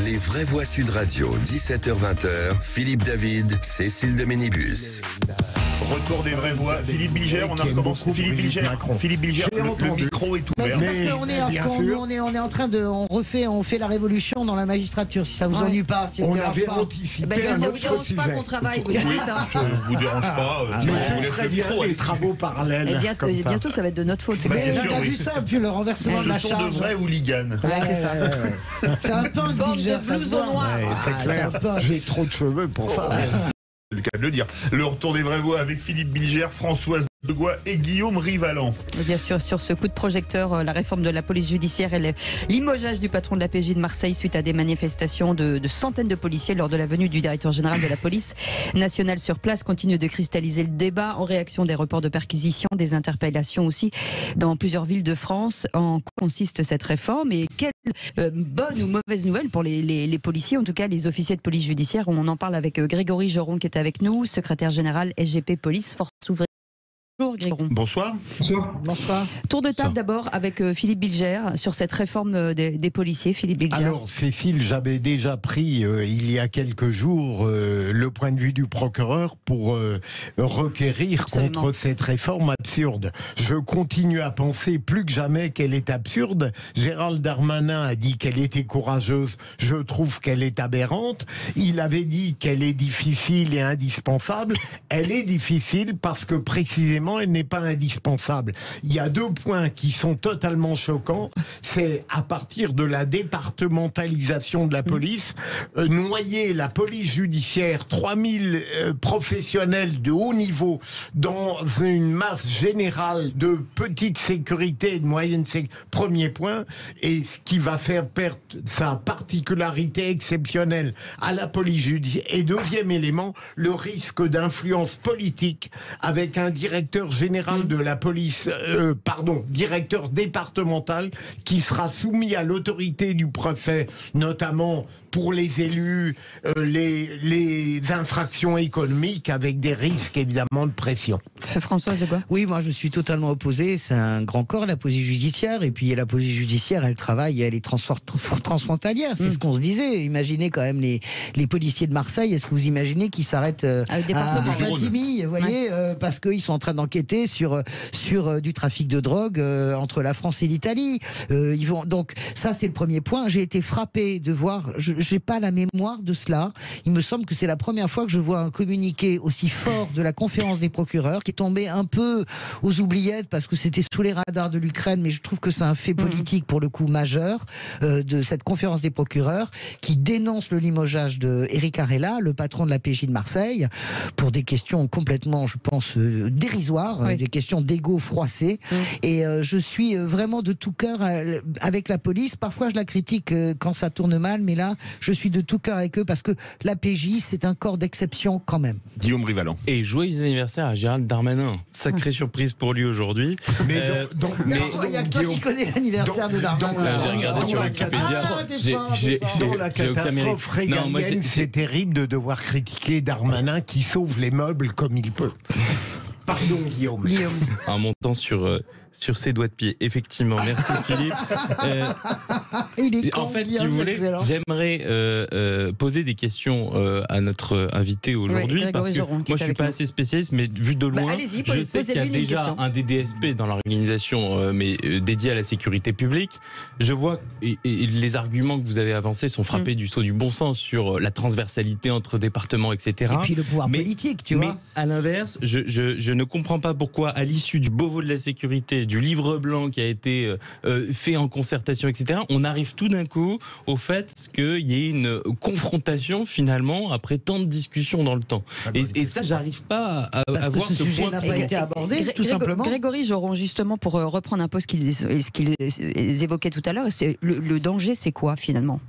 Les vraies voix Sud Radio, 17h-20h, Philippe David, Cécile de Ménibus. Retour des vraies voix. Philippe Bilger, on a recommencé. Philippe Bilger, le micro est ouvert. C'est parce qu'on est à fond, nous, on est en train de, on fait la révolution dans la magistrature. Si ça vous ennuie pas, si ça vous dérange pas. Ça vous dérange pas mon travail, vous dites. Ça vous dérange pas. Mais ça serait bien des travaux parallèles. Bientôt, ça va être de notre faute. Mais t'as vu ça, puis le renversement de la charge. Ce sont de vrais hooligans. C'est ça. C'est un punk, Bilger. Bande de blouson noir. C'est clair. J'ai trop de cheveux pour ça. C'est le cas de le dire. Le retour des vraies voix avec Philippe Bilger, Françoise Degois et Guillaume Rivalan. Bien sûr, sur ce coup de projecteur, la réforme de la police judiciaire et limogeage du patron de la PJ de Marseille suite à des manifestations de centaines de policiers lors de la venue du directeur général de la police nationale sur place continue de cristalliser le débat en réaction des reports de perquisition, des interpellations aussi dans plusieurs villes de France. En quoi consiste cette réforme et quelle bonne ou mauvaise nouvelle pour les policiers, en tout cas les officiers de police judiciaire. On en parle avec Grégory Joron qui est avec nous, secrétaire général SGP Police Force ouvrière. Bonjour Grégory. Bonsoir. Bonsoir. Tour de table d'abord avec Philippe Bilger sur cette réforme des policiers. Philippe Bilger. Alors Cécile, j'avais déjà pris il y a quelques jours le point de vue du procureur pour requérir contre cette réforme absurde. Je continue à penser plus que jamais qu'elle est absurde. Gérald Darmanin a dit qu'elle était courageuse. Je trouve qu'elle est aberrante. Il avait dit qu'elle est difficile et indispensable. Elle est difficile parce que précisément elle n'est pas indispensable. Il y a deux points qui sont totalement choquants. C'est à partir de la départementalisation de la police, noyer la police judiciaire, 3000 professionnels de haut niveau dans une masse générale de petite sécurité et de moyenne sécurité. Premier point. Et ce qui va faire perdre sa particularité exceptionnelle à la police judiciaire. Et deuxième élément, le risque d'influence politique avec un directeur général de la police, directeur départemental qui sera soumis à l'autorité du préfet, notamment pour les élus, les infractions économiques avec des risques évidemment de pression. Françoise Degois. Oui, moi je suis totalement opposé. C'est un grand corps, la police judiciaire, et puis la police judiciaire, elle travaille, elle est transfrontalière. C'est ce qu'on se disait. Imaginez quand même les policiers de Marseille. Est-ce que vous imaginez qu'ils s'arrêtent à Vintimille, vous voyez, parce qu'ils sont en train d'enquêter sur du trafic de drogue entre la France et l'Italie. Donc ça c'est le premier point. J'ai été frappé de voir. J'ai pas la mémoire de cela. Il me semble que c'est la première fois que je vois un communiqué aussi fort de la conférence des procureurs qui est tombé un peu aux oubliettes parce que c'était sous les radars de l'Ukraine, mais je trouve que c'est un fait politique pour le coup majeur de cette conférence des procureurs qui dénonce le limogeage de Éric Arella, le patron de la PJ de Marseille, pour des questions complètement, je pense, dérisoires, des questions d'ego froissé. Et je suis vraiment de tout cœur avec la police. Parfois je la critique quand ça tourne mal, mais là je suis de tout cœur avec eux parce que la PJ c'est un corps d'exception quand même. Guillaume Rivalan. Et joyeux anniversaire à Gérald Darmanin. Sacrée surprise pour lui aujourd'hui. Il y a que toi qui connais l'anniversaire de Darmanin. J'ai regardé sur Wikipédia. Dans la catastrophe régalienne, c'est terrible de devoir critiquer Darmanin qui sauve les meubles comme il peut. Pardon Guillaume. En montant sur ses doigts de pied, effectivement. Merci Philippe. En fait, si vous voulez, j'aimerais poser des questions à notre invité aujourd'hui, parce que moi je suis pas assez spécialiste, mais vu de loin, je sais qu'il y a déjà un DDSP dans l'organisation, mais dédié à la sécurité publique. Je vois et les arguments que vous avez avancés sont frappés du sceau du bon sens sur la transversalité entre départements, etc. Et puis le pouvoir politique, tu vois. Mais à l'inverse, je ne comprends pas pourquoi, à l'issue du Beauvau de la sécurité, du livre blanc qui a été fait en concertation, etc., on arrive tout d'un coup au fait qu'il y ait une confrontation finalement après tant de discussions dans le temps. Et ça, j'arrive pas à voir ce sujet n'a pas été abordé, tout simplement. Grégory Joron, justement, pour reprendre un peu ce qu'ils évoquaient tout à l'heure, le danger, c'est quoi finalement ?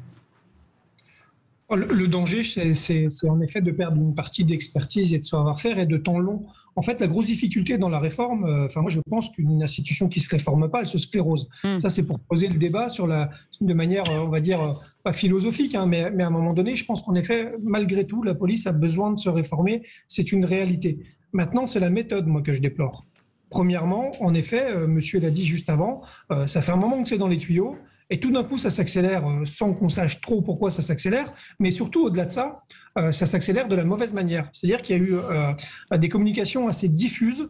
Le danger, c'est en effet de perdre une partie d'expertise et de savoir-faire et de temps long. En fait, la grosse difficulté dans la réforme, moi je pense qu'une institution qui ne se réforme pas, elle se sclérose. Ça, c'est pour poser le débat de manière, on va dire, pas philosophique, mais à un moment donné, je pense qu'en effet, malgré tout, la police a besoin de se réformer. C'est une réalité. Maintenant, c'est la méthode, moi, que je déplore. Premièrement, en effet, monsieur l'a dit juste avant, ça fait un moment que c'est dans les tuyaux. et tout d'un coup ça s'accélère sans qu'on sache trop pourquoi ça s'accélère, mais surtout au-delà de ça, ça s'accélère de la mauvaise manière. C'est-à-dire qu'il y a eu des communications assez diffuses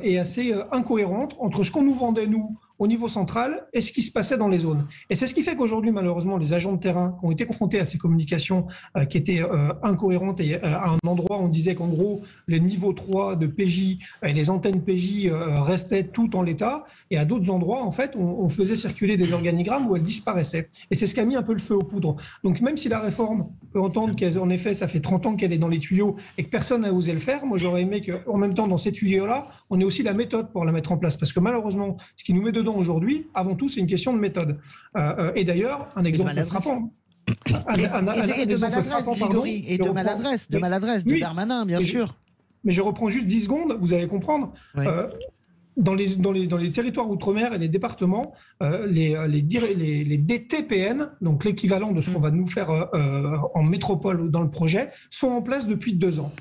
et assez incohérentes entre ce qu'on nous vendait, nous, au niveau central et ce qui se passait dans les zones. Et c'est ce qui fait qu'aujourd'hui, malheureusement, les agents de terrain qui ont été confrontés à ces communications qui étaient incohérentes, et à un endroit, on disait qu'en gros, les niveaux 3 de PJ et les antennes PJ restaient tout en l'état, et à d'autres endroits, en fait, on faisait circuler des organigrammes où elles disparaissaient. Et c'est ce qui a mis un peu le feu aux poudres. Donc même si la réforme peut entendre qu'en effet, ça fait 30 ans qu'elle est dans les tuyaux et que personne n'a osé le faire, moi j'aurais aimé qu'en même temps, dans ces tuyaux-là, on ait aussi la méthode pour la mettre en place. Parce que malheureusement, ce qui nous met dedans aujourd'hui, avant tout, c'est une question de méthode. Et d'ailleurs, un exemple frappant. Et de maladresse, Grégory, et de maladresse de Darmanin, bien sûr. Mais je reprends juste 10 secondes, vous allez comprendre. Oui. Dans les territoires outre-mer et les départements, les DTPN, donc l'équivalent de ce qu'on va nous faire en métropole ou dans le projet, sont en place depuis 2 ans.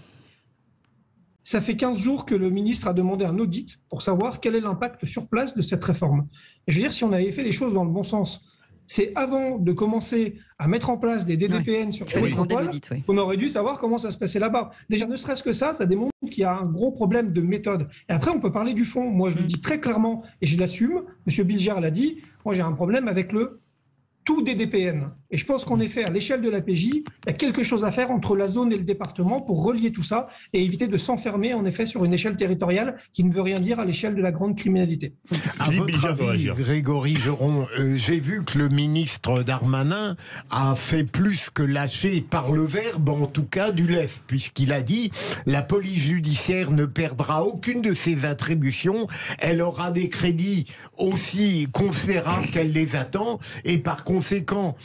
Ça fait 15 jours que le ministre a demandé un audit pour savoir quel est l'impact sur place de cette réforme. Et je veux dire, si on avait fait les choses dans le bon sens, c'est avant de commencer à mettre en place des DDPN sur les métropoles, on aurait dû savoir comment ça se passait là-bas. Déjà, ne serait-ce que ça démontre qu'il y a un gros problème de méthode. Et après, on peut parler du fond. Moi, je le dis très clairement et je l'assume. M. Bilger l'a dit. Moi, j'ai un problème avec le tout DDPN. Et je pense qu'en effet, à l'échelle de la PJ, il y a quelque chose à faire entre la zone et le département pour relier tout ça et éviter de s'enfermer en effet sur une échelle territoriale qui ne veut rien dire à l'échelle de la grande criminalité. À votre avis, Grégory Geron, j'ai vu que le ministre Darmanin a fait plus que lâcher par le verbe, en tout cas du lest, puisqu'il a dit la police judiciaire ne perdra aucune de ses attributions, elle aura des crédits aussi considérables qu'elle les attend, et par conséquent,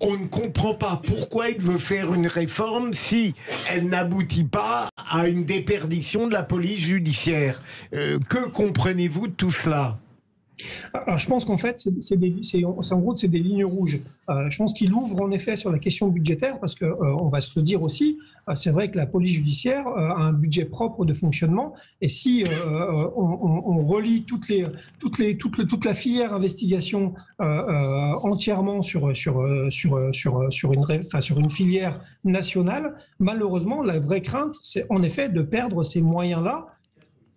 on ne comprend pas pourquoi il veut faire une réforme si elle n'aboutit pas à une déperdition de la police judiciaire. Que comprenez-vous de tout cela ? Alors, je pense qu'en fait, en gros, c'est des lignes rouges. Je pense qu'il ouvre en effet sur la question budgétaire parce qu'on va se le dire aussi, c'est vrai que la police judiciaire a un budget propre de fonctionnement et si on relie toute la filière investigation entièrement sur une filière nationale, malheureusement, la vraie crainte, c'est en effet de perdre ces moyens-là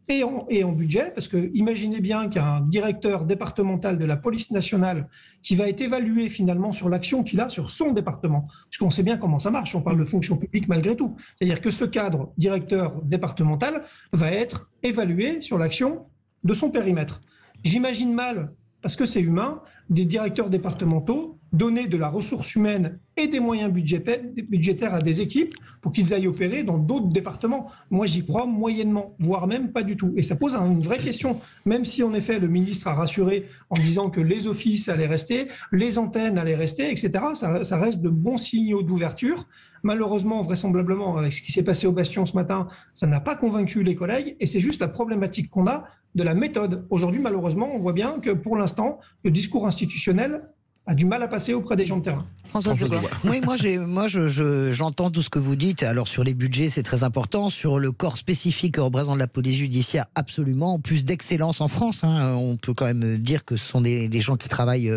et en budget, parce que imaginez bien qu'un directeur départemental de la police nationale qui va être évalué finalement sur l'action qu'il a sur son département, parce qu'on sait bien comment ça marche, on parle de fonction publique malgré tout, c'est-à-dire que ce cadre directeur départemental va être évalué sur l'action de son périmètre. J'imagine mal, parce que c'est humain, des directeurs départementaux donner de la ressource humaine et des moyens budgétaires à des équipes pour qu'ils aillent opérer dans d'autres départements. Moi, j'y crois moyennement, voire même pas du tout. Et ça pose une vraie question, même si en effet le ministre a rassuré en disant que les offices allaient rester, les antennes allaient rester, etc. Ça reste de bons signaux d'ouverture. Malheureusement, vraisemblablement, avec ce qui s'est passé au Bastion ce matin, ça n'a pas convaincu les collègues et c'est juste la problématique qu'on a de la méthode. Aujourd'hui, malheureusement, on voit bien que pour l'instant, le discours institutionnel a du mal à passer auprès des gens de terrain. François Dubois. Oui, moi j'entends tout ce que vous dites. Alors sur les budgets, c'est très important. Sur le corps spécifique que représente la police judiciaire, absolument. Plus d'excellence en France. On peut quand même dire que ce sont des gens qui travaillent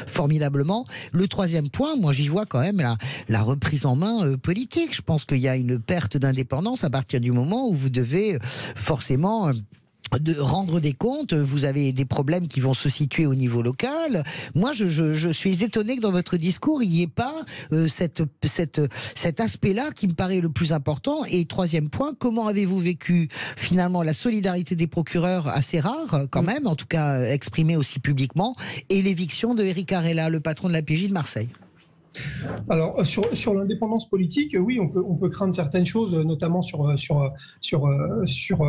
formidablement. Le troisième point, moi j'y vois quand même la reprise en main politique. Je pense qu'il y a une perte d'indépendance à partir du moment où vous devez forcément de rendre des comptes, vous avez des problèmes qui vont se situer au niveau local. Moi, je suis étonné que dans votre discours, il n'y ait pas cet aspect-là qui me paraît le plus important. Et troisième point, comment avez-vous vécu finalement la solidarité des procureurs, assez rare quand même, en tout cas exprimée aussi publiquement, et l'éviction de Éric Arella, le patron de la PJ de Marseille? Alors, sur l'indépendance politique, oui, on peut craindre certaines choses, notamment sur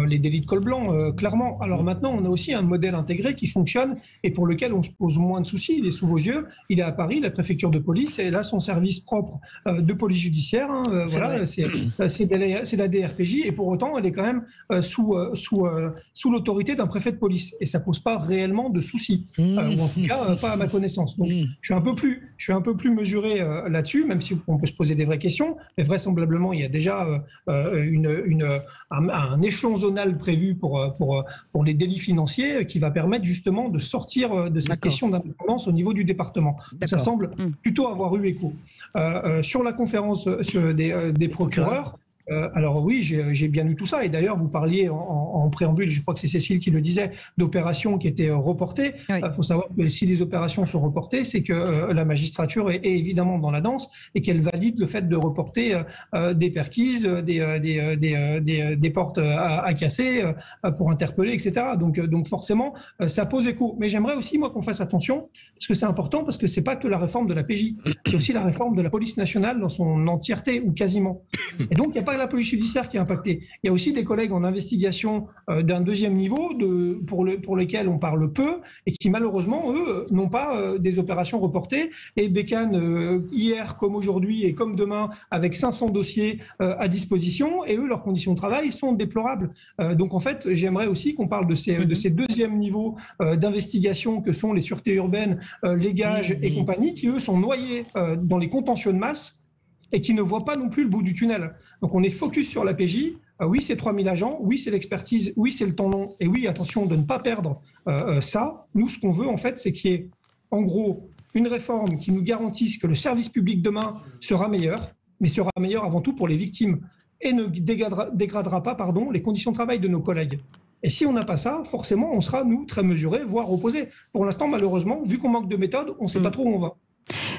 les délits de col blanc, clairement. Alors maintenant, on a aussi un modèle intégré qui fonctionne et pour lequel on se pose moins de soucis. Il est sous vos yeux, il est à Paris, la préfecture de police, et là, son service propre de police judiciaire, voilà, c'est la DRPJ, et pour autant, elle est quand même sous l'autorité d'un préfet de police, et ça pose pas réellement de soucis, ou en tout cas, pas à ma connaissance. Donc, je suis un peu plus mesuré là-dessus, même si on peut se poser des vraies questions. Mais vraisemblablement, il y a déjà un échelon zonal prévu pour les délits financiers qui va permettre justement de sortir de cette question d'indépendance au niveau du département. Ça semble plutôt avoir eu écho. Sur la conférence des procureurs, alors oui, j'ai bien eu tout ça. Et d'ailleurs, vous parliez en préambule, je crois que c'est Cécile qui le disait, d'opérations qui étaient reportées. Il faut savoir que si les opérations sont reportées, c'est que la magistrature est évidemment dans la danse et qu'elle valide le fait de reporter des perquises, des portes à casser pour interpeller, etc. Donc forcément, ça pose écho. Mais j'aimerais aussi, moi, qu'on fasse attention, parce que c'est important, parce que c'est pas que la réforme de la PJ, c'est aussi la réforme de la police nationale dans son entièreté, ou quasiment. Et donc, il n'y a pas la police judiciaire qui est impactée. Il y a aussi des collègues en investigation d'un deuxième niveau pour lesquels on parle peu et qui malheureusement, eux, n'ont pas des opérations reportées et bécanent hier comme aujourd'hui et comme demain avec 500 dossiers à disposition et eux, leurs conditions de travail sont déplorables. Donc en fait, j'aimerais aussi qu'on parle de ces deuxièmes niveaux d'investigation que sont les sûretés urbaines, les gages et compagnie qui, eux, sont noyés dans les contentieux de masse et qui ne voient pas non plus le bout du tunnel. Donc on est focus sur la PJ, oui c'est 3000 agents, oui c'est l'expertise, oui c'est le temps long, et oui attention de ne pas perdre ça. Nous ce qu'on veut en fait c'est qu'il y ait en gros une réforme qui nous garantisse que le service public demain sera meilleur, mais sera meilleur avant tout pour les victimes, et ne dégradera pas les conditions de travail de nos collègues. Et si on n'a pas ça, forcément on sera nous très mesurés, voire opposés. Pour l'instant malheureusement, vu qu'on manque de méthode, on ne sait pas trop où on va.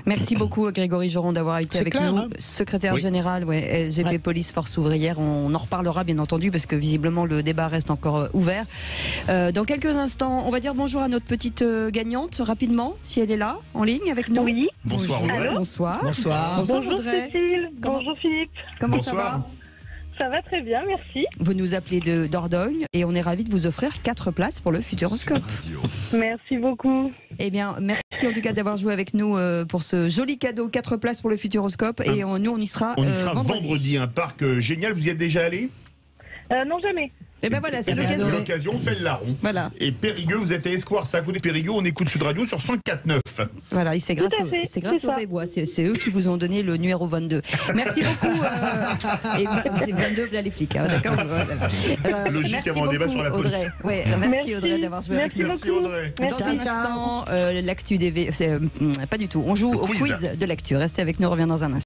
Merci beaucoup Grégory Joron d'avoir été avec nous, secrétaire général LGP Police Force Ouvrière. On en reparlera bien entendu parce que visiblement le débat reste encore ouvert. Dans quelques instants, on va dire bonjour à notre petite gagnante rapidement, si elle est là, en ligne avec nous. Oui. Bonsoir Audrey. Bonsoir. Bonsoir. Bonjour Audrey. Cécile. Bonjour Philippe. Comment ça va ? Ça va très bien, merci. Vous nous appelez de Dordogne et on est ravis de vous offrir 4 places pour le Futuroscope. Merci beaucoup. Eh bien, merci en tout cas d'avoir joué avec nous pour ce joli cadeau, 4 places pour le Futuroscope. Et nous, on y sera, vendredi. Un parc génial, vous y êtes déjà allé ? Non, jamais. Et ben voilà, c'est l'occasion. C'est l'occasion, on fait le larron. Voilà. Et Périgueux, vous êtes à Escoir, c'est à côté de Périgueux, on écoute Sud Radio sur 104.9. Voilà, et c'est grâce aux Vévois, c'est eux qui vous ont donné le numéro 22. Merci beaucoup. Et c'est 22, là les flics, hein, d'accord. Logique avant le débat sur la police. Merci Audrey d'avoir joué avec nous. Merci Audrey. Dans un instant, l'actu des pas du tout. On joue au quiz de l'actu. Restez avec nous, on revient dans un instant.